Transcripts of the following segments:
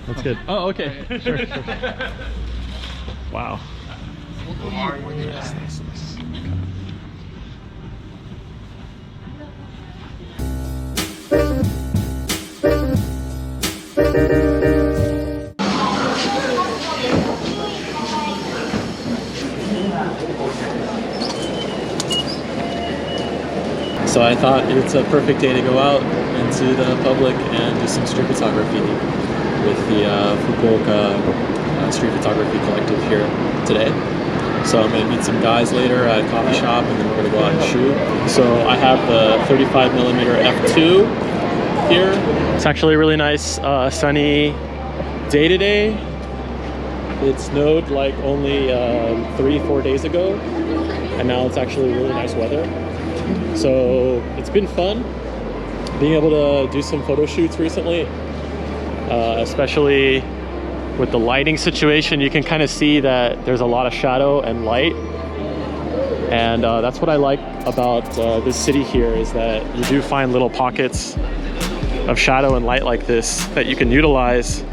That's good. Oh, okay. Sure, sure. Wow. So I thought it's a perfect day to go out into the public and do some street photography with the Fukuoka Street Photography Collective here today. So I'm going to meet some guys later at a coffee shop and then we're going to go out and shoot. So I have the 35mm f2 here. It's actually a really nice sunny day today. It snowed like only 3-4 days ago and now it's actually really nice weather. So it's been fun being able to do some photo shoots recently, especially with the lighting situation. You can kind of see that there's a lot of shadow and light, and that's what I like about this city here, is that you do find little pockets of shadow and light like this that you can utilize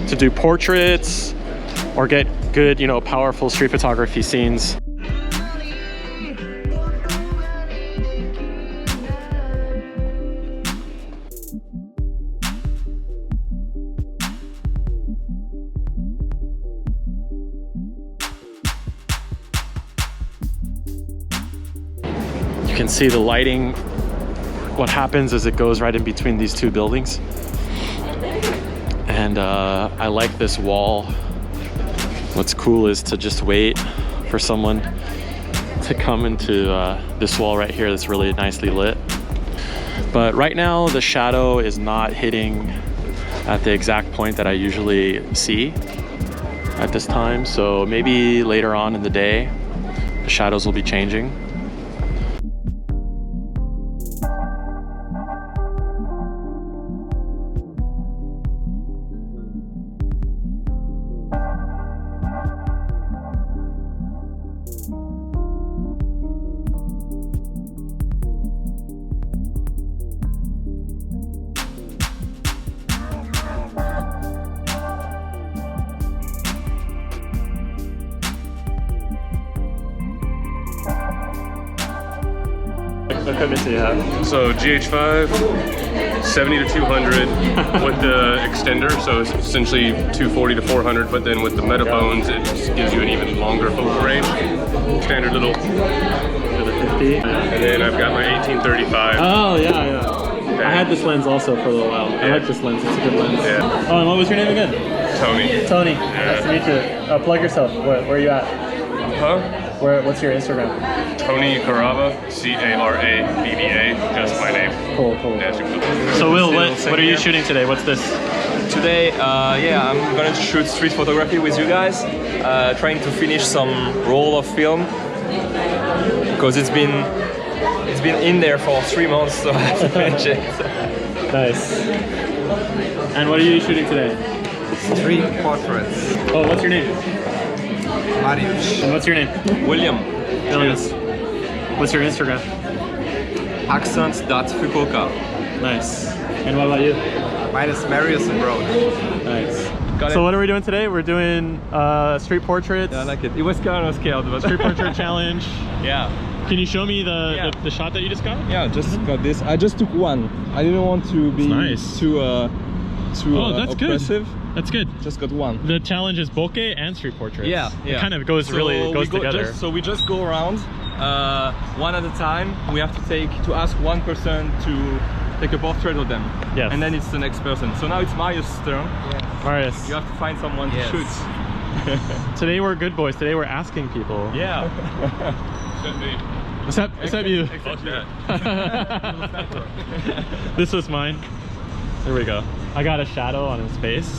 to do portraits or get good, you know, powerful street photography scenes. You can see the lighting. What happens is it goes right in between these two buildings. And I like this wall. What's cool is to just wait for someone to come into this wall right here that's really nicely lit. But right now the shadow is not hitting at the exact point that I usually see at this time. So maybe later on in the day, the shadows will be changing. What equipment do you have? So GH5, 70 to 200 with the extender, so it's essentially 240 to 400, but then with the Metaphones, it just gives you an even longer focal range. Standard little 50. And then I've got my 1835. Oh, yeah. I had this lens also for a little while. I like this lens, it's a good lens. Yeah. Oh, and what was your name again? Tony. Tony, Yeah. nice to meet you. Plug yourself, where are you at? Huh? What's your Instagram? Tony Caraba, C-A-R-A-B-B-A, just my name. Cool. Yeah, super. So Will, what are you shooting today? What's this? Today, I'm gonna shoot street photography with you guys, trying to finish some roll of film because it's been in there for 3 months, so I have to finish it. Nice. And what are you shooting today? Street portraits. Oh, what's your name? Mariusz. And what's your name? William. Williams. What's your Instagram? Accent.fukuoka. Nice. And what about you? Mine is Marius and Road. Nice. Got So it. what are we doing today? We're doing street portraits. Yeah, I like it. It was kind of scaled, but Street portrait challenge. yeah. Can you show me the Yeah. the shot that you just got? Yeah, just got this. I just took one. I didn't want to be nice. too That's oppressive. good. That's good. Just got one. The challenge is bokeh and street portraits. Yeah. It kind of goes together. So we just go around one at a time. We have to ask one person to take a portrait of them. Yes. And then it's the next person. So now it's Marius' turn. Marius. You have to find someone to shoot. Today we're good boys. Today we're asking people. Yeah. Should be. Except you. Fuck that. This was mine. There we go. I got a shadow on his face.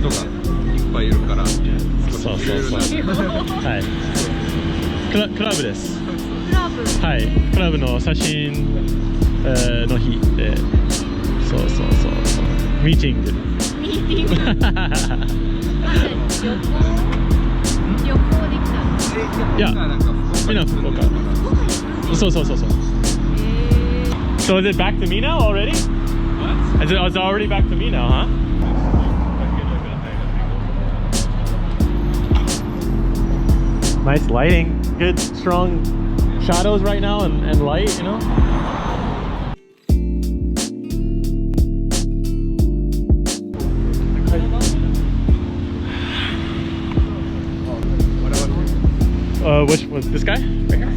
人がいっぱいいるからそうそうそうはいクラブですはいクラブの写真の日でそうミーティング旅行できたいやみんな福岡そう So is it back to me now already? What? It's already back to me now, huh? Nice lighting, good strong shadows right now and light, you know? Which was this guy? Right here?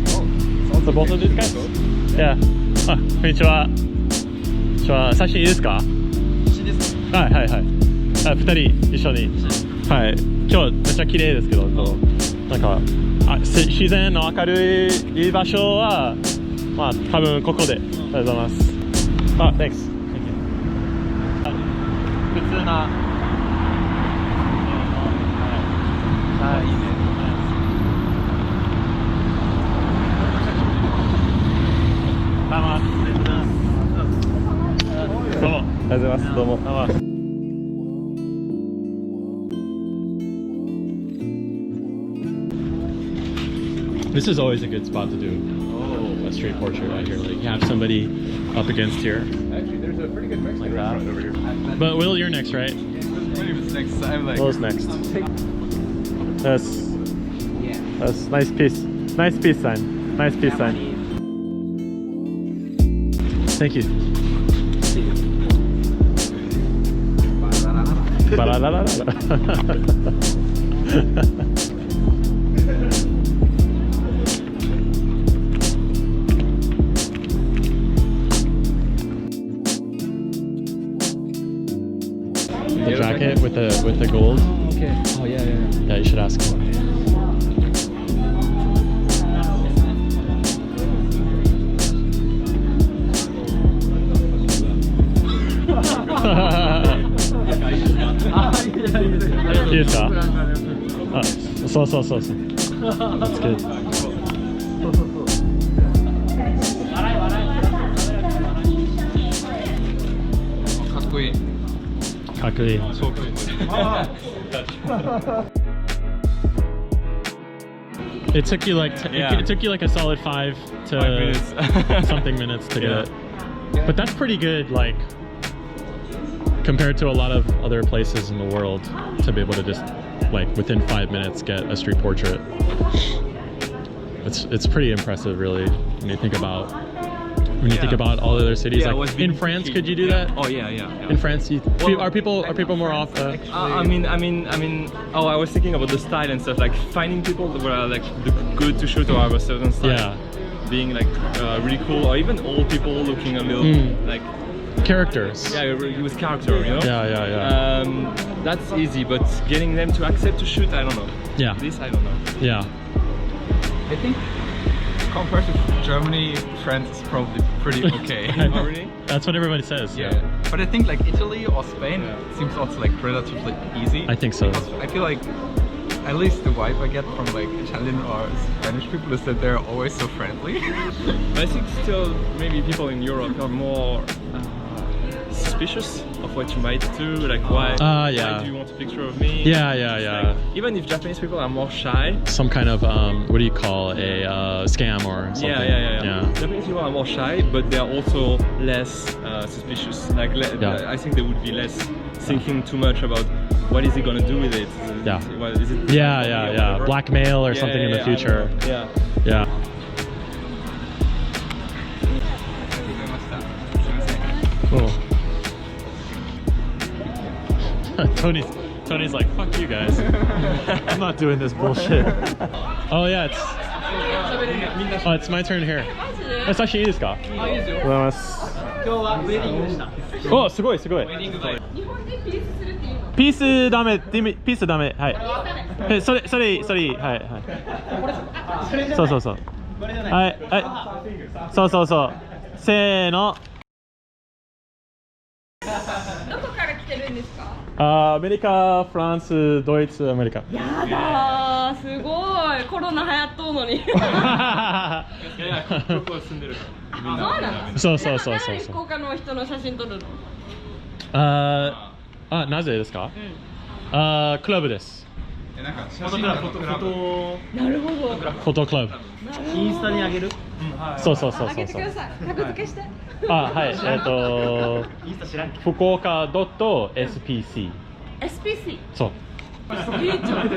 Oh, the both of these guys? Yeah. あ、こんにちは。写真いいですか？はいはいはい。2人一緒に。はい。今日めっちゃ綺麗ですけど、なんか自然の明るい場所はまあ多分ここで。ありがとうございます。あ、thanks。普通な。はい。いいね。どうも。ありがとうございます。どうも。This is always a good spot to do a street portrait out here. Like you have somebody up against here. Actually, there's a pretty good Mexican like that. Over here. But Will, you're next, right? William's next. I'm like. Will's next. That's nice piece. Nice peace sign. Nice peace sign. Thank you. The jacket with the gold. Okay. Oh yeah. Yeah, you should ask him. That's good. It took you like it took you like a solid 5 minutes something minutes to get it. But that's pretty good, like compared to a lot of other places in the world, to be able to just like within 5 minutes get a street portrait. It's pretty impressive, really, when you think about all other cities. Like in France, could you do that? Oh yeah. In France, are people more off? I mean, oh, I was thinking about the style and stuff, like finding people that were like good to shoot or have a certain style. Yeah. Being like really cool, or even old people looking a little like characters. Yeah, with character, you know. Yeah. That's easy, but getting them to accept to shoot, I don't know. Yeah. This I don't know. Yeah. I think compared to Germany, France is probably pretty okay. Oh, really? That's what everybody says. Yeah. But I think like Italy or Spain seems also like relatively easy. I think so. Because I feel like at least the vibe I get from like Italian or Spanish people is that they're always so friendly. I think still maybe people in Europe are more suspicious of what you might do, like why do you want a picture of me? Yeah. Like, even if Japanese people are more shy, some kind of what do you call a scam or something? Yeah. Japanese people are more shy, but they are also less suspicious. Like I think they would be less thinking too much about what is he gonna do with it. Is it blackmail or something in the future. Yeah. Cool. Tony's like, fuck you guys. I'm not doing this bullshit. Oh yeah, it's my turn here. 写真いいですか？あ、いいですよ。ありがとうございます。今日はウェディングでした。お、すごい。ウェディングで。日本でピースするっていうの？ピースダメ、ピースダメ。はい。それはい。そう。はい。そう。せーの。どこから来てるんですか？アメリカ、フランス、ドイツ、アメリカ。やだー、すごい。コロナ流行っとうのに。そうなの。そうそうそうそう。福岡の人の写真撮るの。なぜですか？クラブです。なんか写真がなるほど。フォトクラブ。インスタにあげる？そうそうそうあそうそう。げてください。タグ付けして。はい。インスタ知らんけど。福岡 .spc。SPC。そう。いいじゃん。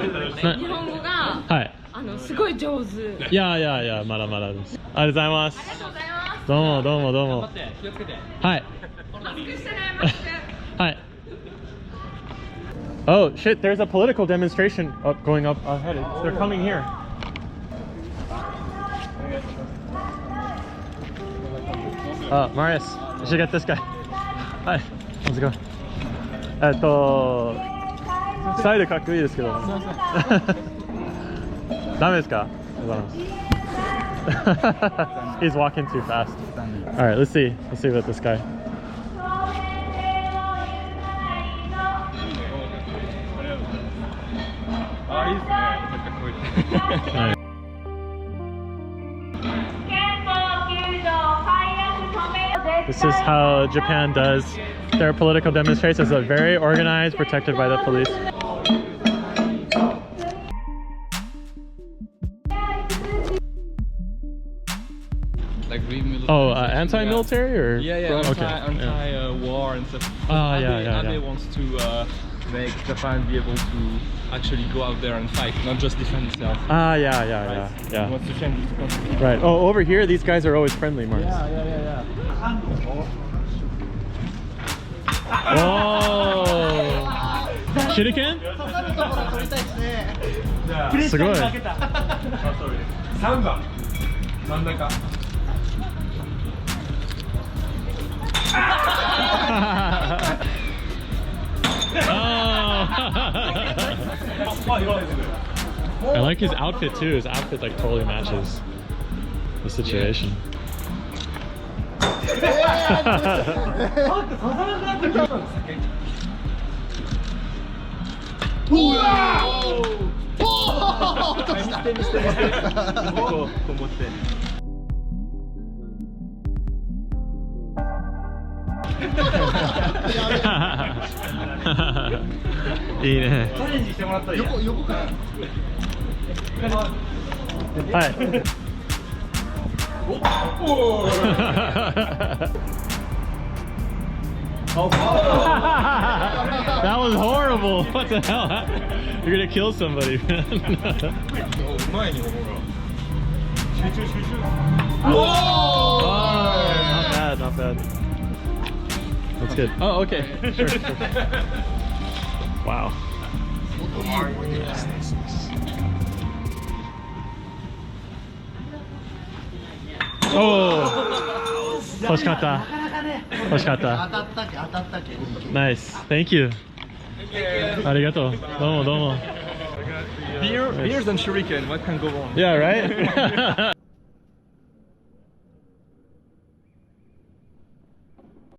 日本語がはい。すごい上手。いや、まだまだです。ありがとうございます。ありがとうございます。どうも。気をつけて。はい。マスクしてね、マスク。はい。Oh shit, there's a political demonstration going up ahead. They're coming here. Marius, you should get this guy. Hi, let's go. サイドかっこいいですけど。ダメですか？He's walking too fast. All right, let's see about this guy. This is how Japan does their political demonstrations. It's very organized, protected by the police. like re-military. Oh, anti-military or? Yeah, Okay. anti-war and stuff. Yeah. Abe wants to make Japan be able to actually go out there and fight, not just defend itself. Yeah. He wants to change the concept. Right. Oh, over here, these guys are always friendly, Mark. Yeah. Oh. Shuriken? すごい。3番真ん中。I like his outfit too. His outfit like totally matches the situation.いいね。チャレンジしてもらったらいいや。横から。はい。That was horrible. What the hell? You're gonna kill somebody, man. 前にここが。集中。Not bad. That's good. Oh, okay. Sure. Wow. Oh! 欲しかった。Nice. Thank you. ありがとう。どうも。 Beers and shuriken, what can go wrong? Yeah, right?